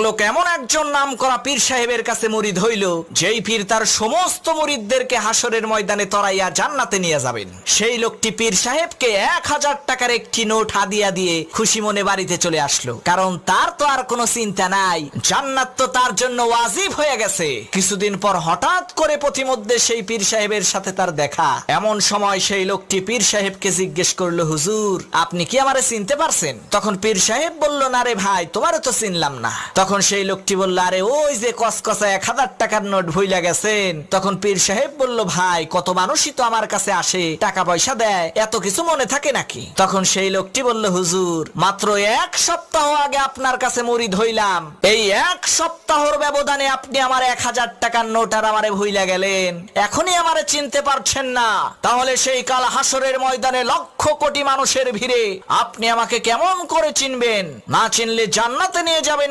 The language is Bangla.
লোক এমন একজন নামকরা পীর সাহেবের কাছে মুরিদ হইল, যেই পীর তার সমস্ত মুরিদদেরকে হাসরের ময়দানে তরাইয়া জান্নাতে নিয়ে যাবেন। সেই লোকটি পীর সাহেবকে 1000 টাকার একটি নোট হাদিয়া দিয়ে খুশি মনে বাড়িতে চলে আসলো, কারণ তার তো আর কোনো চিন্তা নাই, জান্নাত তো তার জন্য ওয়াজিব হয়ে গেছে। কিছুদিন পর হঠাৎ করে পথিমধ্যে সেই পীর সাহেবের সাথে তার দেখা। এমন সময় সেই লোকটি পীর সাহেবকে জিজ্ঞেস করলো, হুজুর আপনি কি আমারে চিনতে পারছেন? তখন পীর সাহেব বলল, না রে ভাই, তোমারে তো চিনলাম না। তখন সেই লোকটি বলল, আরে ওই যে কসকসা 1000 টাকার নোট ভুইলা গেছেন। তখন পীর সাহেব বলল, ভাই কত মানুষই তো আমার কাছে আসে, টাকা পয়সা দেয়, এত কিছু মনে থাকে নাকি? তখন সেই লোকটি বলল, হুজুর মাত্র 1 সপ্তাহ আগে আপনার কাছে মুরিদ হইলাম, এই 1 সপ্তাহর ব্যবধানে আপনি আমার 1000 টাকার নোট আর আমারে ভুইলা গেলেন, এখনই আমারে চিনতে পারছেন না? তাহলে সেই কাল হাসরের ময়দানে লক্ষ কোটি মানুষের ভিড়ে আপনি আমাকে কেমন করে চিনবেন? না চিনলে জান্নাতে নিয়ে যাবেন